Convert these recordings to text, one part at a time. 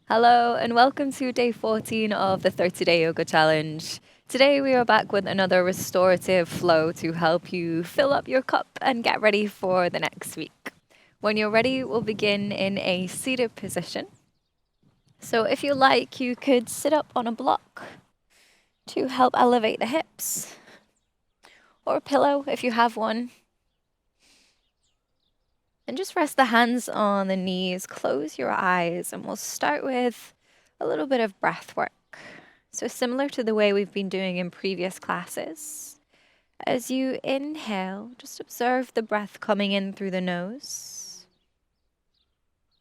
Hello and welcome to day 14 of the 30-day yoga challenge. Today we are back with another restorative flow to help you fill up your cup and get ready for the next week. When you're ready, we'll begin in a seated position. So if you like, you could sit up on a block to help elevate the hips, or a pillow if you have one. And just rest the hands on the knees, close your eyes, and we'll start with a little bit of breath work. So similar to the way we've been doing in previous classes. As you inhale, just observe the breath coming in through the nose,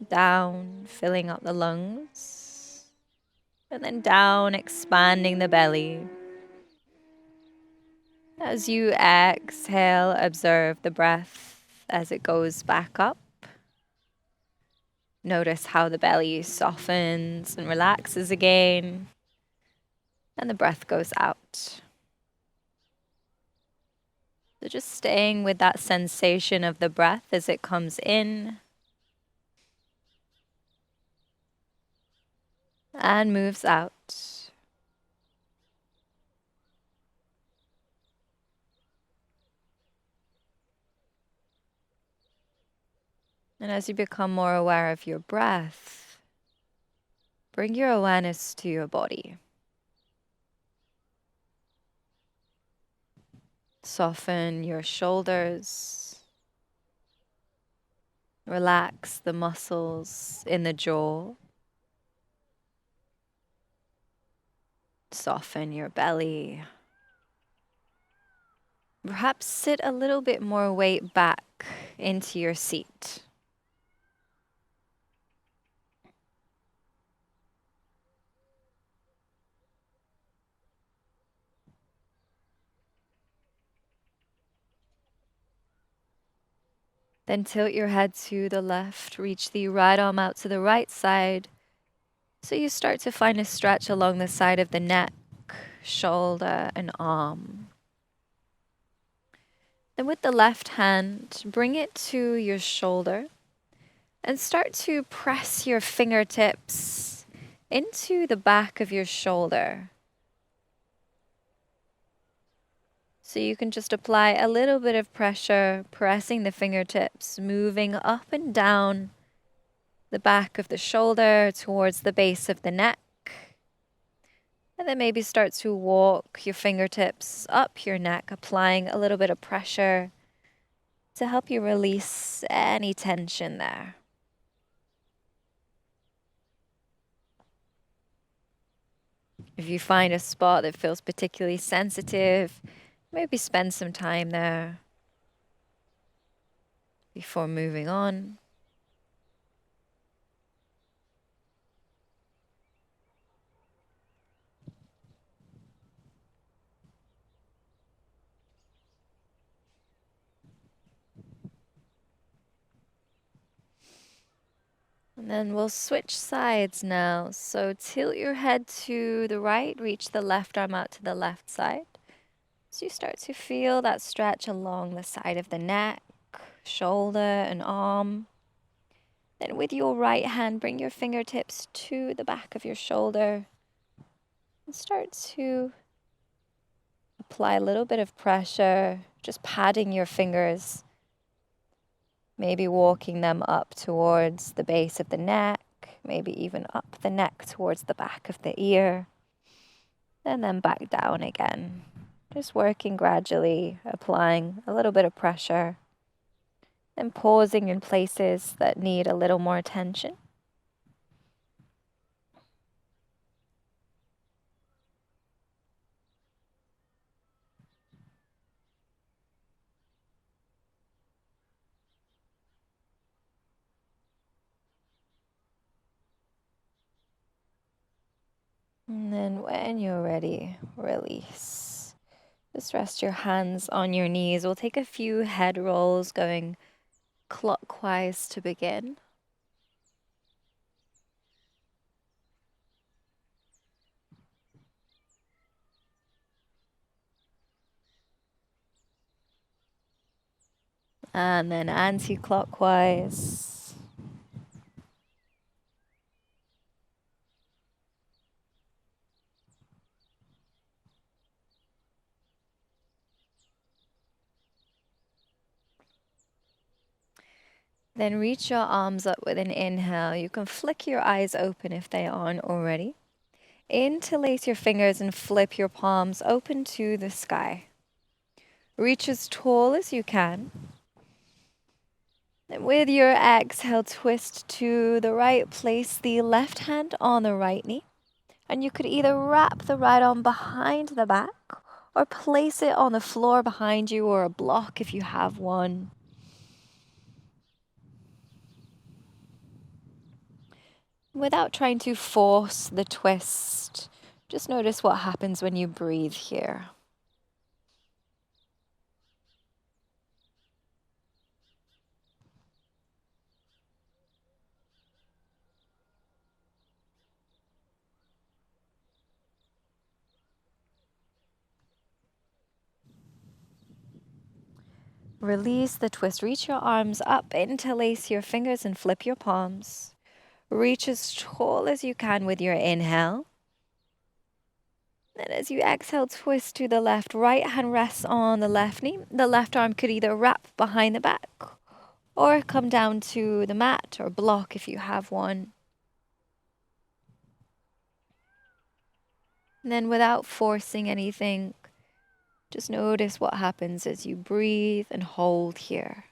down, filling up the lungs, and then down, expanding the belly. As you exhale, observe the breath as it goes back up. Notice how the belly softens and relaxes again, and the breath goes out. So just staying with that sensation of the breath as it comes in and moves out. And as you become more aware of your breath, bring your awareness to your body. Soften your shoulders. Relax the muscles in the jaw. Soften your belly. Perhaps sit a little bit more weight back into your seat. Then tilt your head to the left, reach the right arm out to the right side. So you start to find a stretch along the side of the neck, shoulder, and arm. Then with the left hand, bring it to your shoulder and start to press your fingertips into the back of your shoulder. So you can just apply a little bit of pressure, pressing the fingertips, moving up and down the back of the shoulder towards the base of the neck. And then maybe start to walk your fingertips up your neck, applying a little bit of pressure to help you release any tension there. If you find a spot that feels particularly sensitive, maybe spend some time there before moving on. And then we'll switch sides now. So tilt your head to the right, reach the left arm out to the left side. So you start to feel that stretch along the side of the neck, shoulder, and arm. Then with your right hand, bring your fingertips to the back of your shoulder and start to apply a little bit of pressure, just padding your fingers. Maybe walking them up towards the base of the neck, maybe even up the neck towards the back of the ear, and then back down again. Just working gradually, applying a little bit of pressure, and pausing in places that need a little more attention. And then when you're ready, release. Just rest your hands on your knees. We'll take a few head rolls going clockwise to begin. And then anti-clockwise. Then reach your arms up with an inhale. You can flick your eyes open if they aren't already. Interlace your fingers and flip your palms open to the sky. Reach as tall as you can. And with your exhale, twist to the right. Place the left hand on the right knee. And you could either wrap the right arm behind the back or place it on the floor behind you or a block if you have one. Without trying to force the twist, just notice what happens when you breathe here. Release the twist. Reach your arms up, interlace your fingers and flip your palms. Reach as tall as you can with your inhale. And as you exhale, twist to the left. Right hand rests on the left knee. The left arm could either wrap behind the back or come down to the mat or block if you have one. And then without forcing anything, just notice what happens as you breathe and hold here.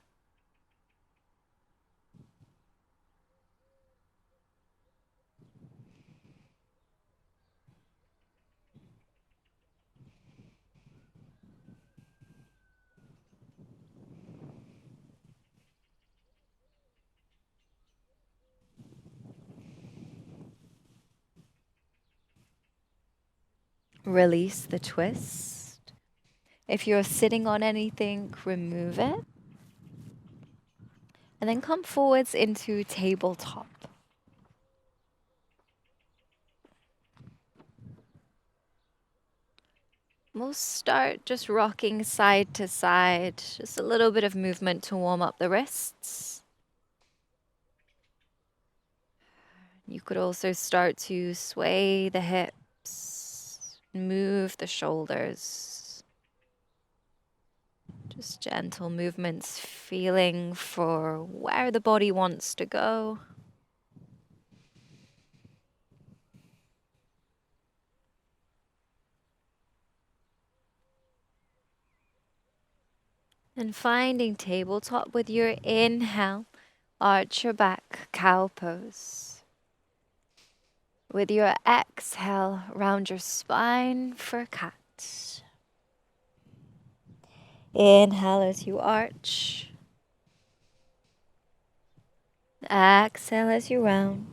Release the twist. If you're sitting on anything, remove it. And then come forwards into tabletop. We'll start just rocking side to side, just a little bit of movement to warm up the wrists. You could also start to sway the hips, move the shoulders. Just gentle movements, feeling for where the body wants to go. And finding tabletop with your inhale, arch your back, cow pose. With your exhale, round your spine for cat. Inhale as you arch. Exhale as you round.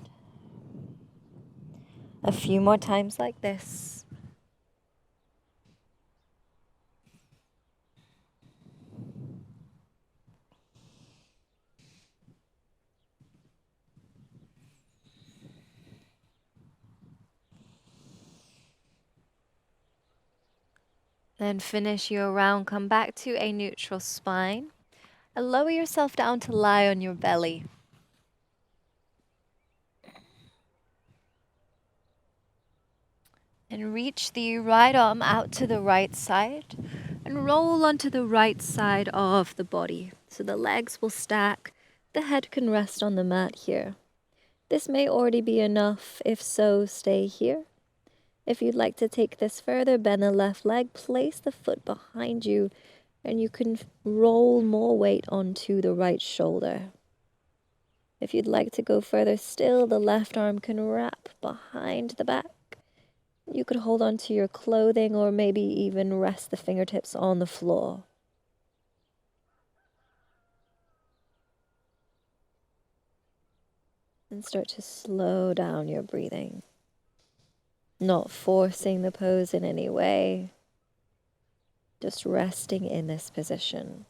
A few more times like this. Then finish your round, come back to a neutral spine. And lower yourself down to lie on your belly. And reach the right arm out to the right side and roll onto the right side of the body. So the legs will stack, the head can rest on the mat here. This may already be enough. If so, stay here. If you'd like to take this further, bend the left leg, place the foot behind you, and you can roll more weight onto the right shoulder. If you'd like to go further still, the left arm can wrap behind the back. You could hold on to your clothing or maybe even rest the fingertips on the floor. And start to slow down your breathing. Not forcing the pose in any way. Just resting in this position.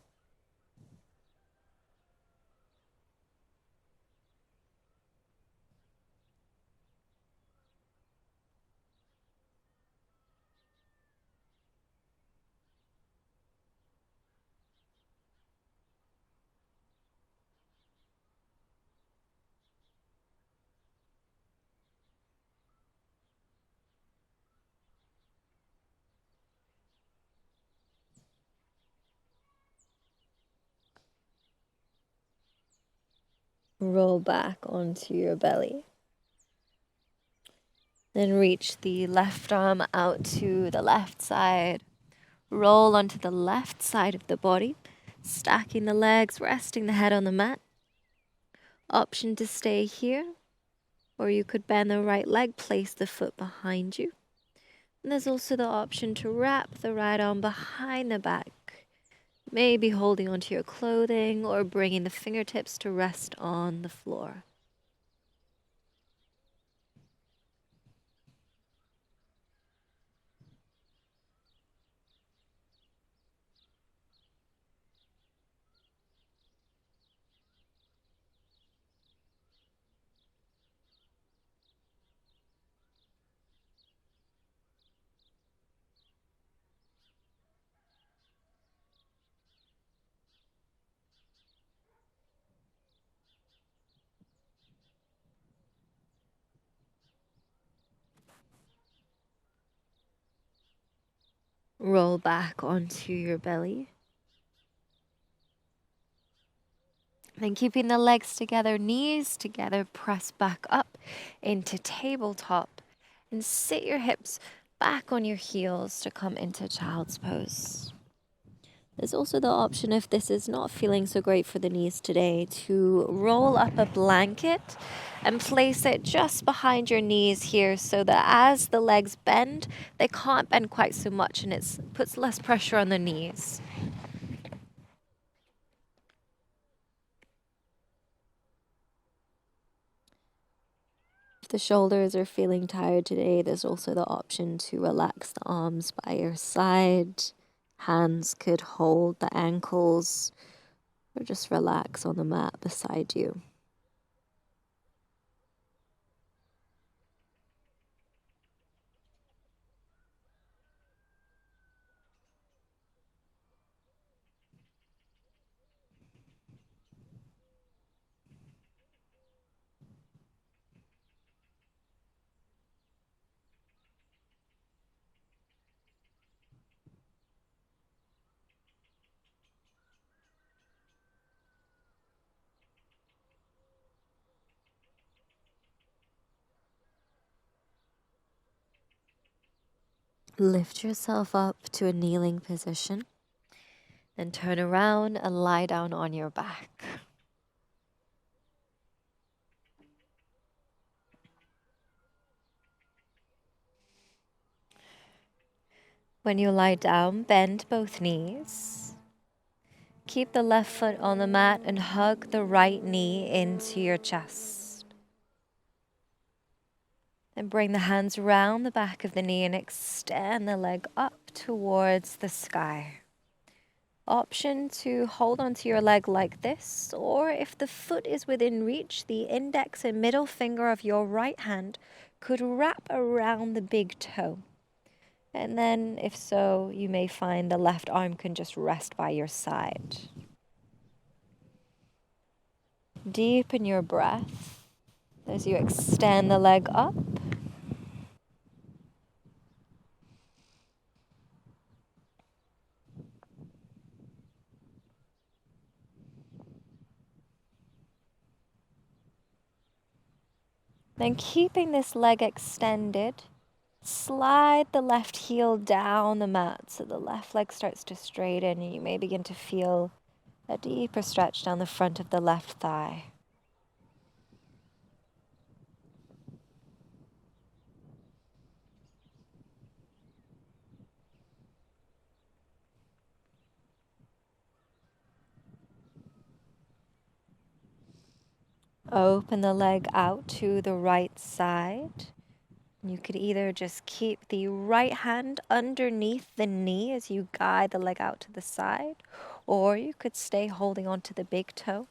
Roll back onto your belly. Then reach the left arm out to the left side. Roll onto the left side of the body, stacking the legs, resting the head on the mat. Option to stay here, or you could bend the right leg, place the foot behind you. And there's also the option to wrap the right arm behind the back, maybe holding onto your clothing or bringing the fingertips to rest on the floor. Roll back onto your belly. Then keeping the legs together, knees together, press back up into tabletop and sit your hips back on your heels to come into child's pose. There's also the option, if this is not feeling so great for the knees today, to roll up a blanket and place it just behind your knees here so that as the legs bend, they can't bend quite so much and it puts less pressure on the knees. If the shoulders are feeling tired today, there's also the option to relax the arms by your side. Hands could hold the ankles or just relax on the mat beside you. Lift yourself up to a kneeling position. Then turn around and lie down on your back. When you lie down, bend both knees. Keep the left foot on the mat and hug the right knee into your chest. Then bring the hands round the back of the knee and extend the leg up towards the sky. Option to hold onto your leg like this, or if the foot is within reach, the index and middle finger of your right hand could wrap around the big toe. And then, if so, you may find the left arm can just rest by your side. Deepen your breath as you extend the leg up. Then keeping this leg extended, slide the left heel down the mat so the left leg starts to straighten and you may begin to feel a deeper stretch down the front of the left thigh. Open the leg out to the right side. You could either just keep the right hand underneath the knee as you guide the leg out to the side, or you could stay holding on to the big toe.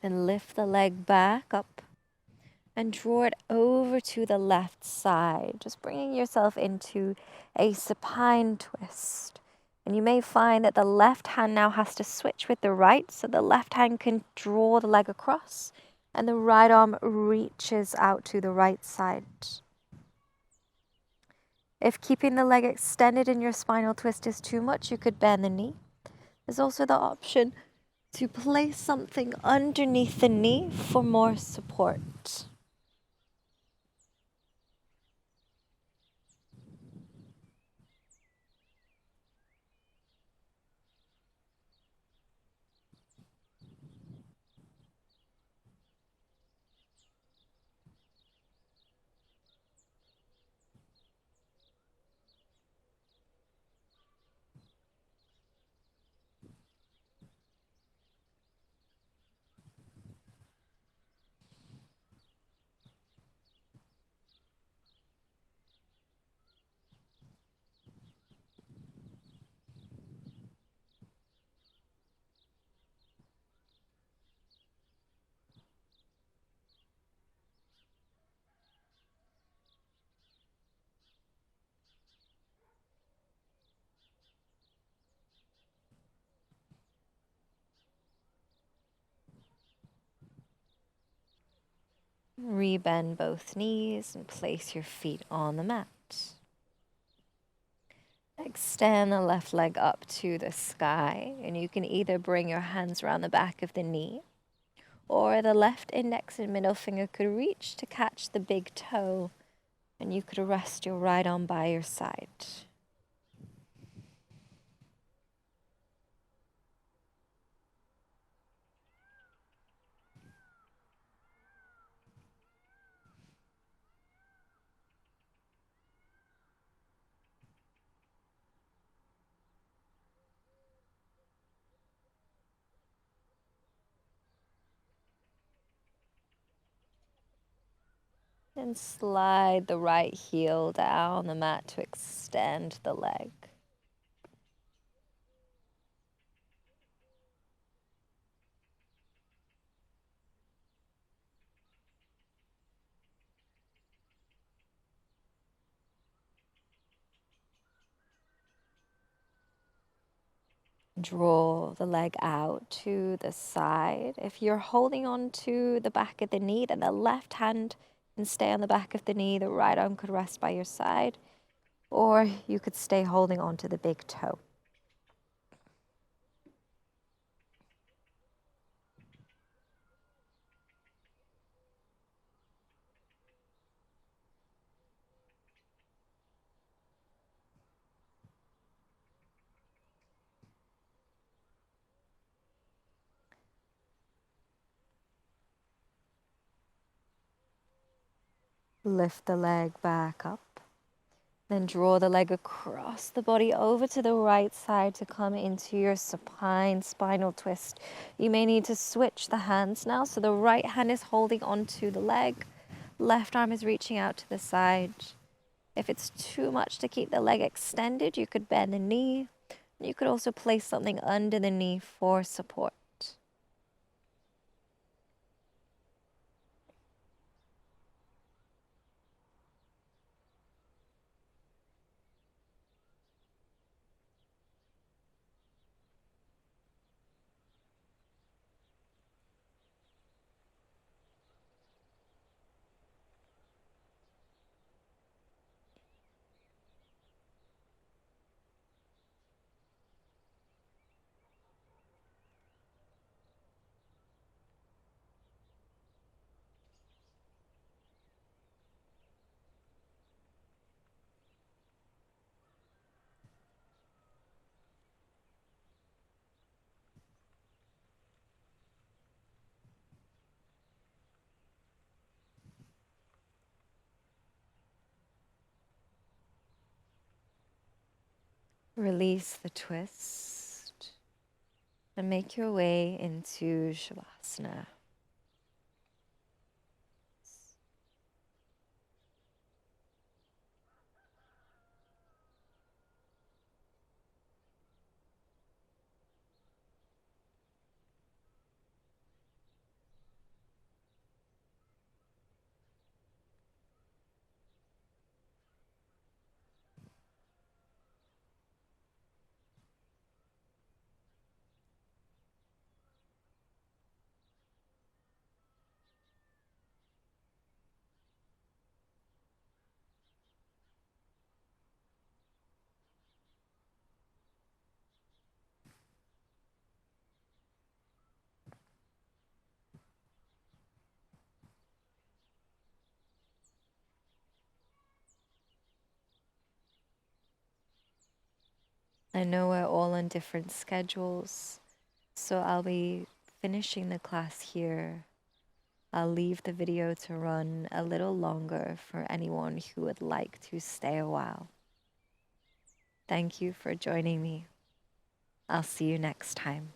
Then lift the leg back up and draw it over to the left side, just bringing yourself into a supine twist. And you may find that the left hand now has to switch with the right, so the left hand can draw the leg across and the right arm reaches out to the right side. If keeping the leg extended in your spinal twist is too much, you could bend the knee. There's also the option to place something underneath the knee for more support. Rebend both knees and place your feet on the mat. Extend the left leg up to the sky, and you can either bring your hands around the back of the knee, or the left index and middle finger could reach to catch the big toe, and you could rest your right arm by your side. And slide the right heel down the mat to extend the leg. Draw the leg out to the side. If you're holding on to the back of the knee, then the left hand can stay on the back of the knee. The right arm could rest by your side, or you could stay holding on to the big toe. Lift the leg back up. Then draw the leg across the body over to the right side to come into your supine spinal twist. You may need to switch the hands now. So the right hand is holding onto the leg. Left arm is reaching out to the side. If it's too much to keep the leg extended, you could bend the knee. You could also place something under the knee for support. Release the twist and make your way into Shavasana. I know we're all on different schedules, so I'll be finishing the class here. I'll leave the video to run a little longer for anyone who would like to stay a while. Thank you for joining me. I'll see you next time.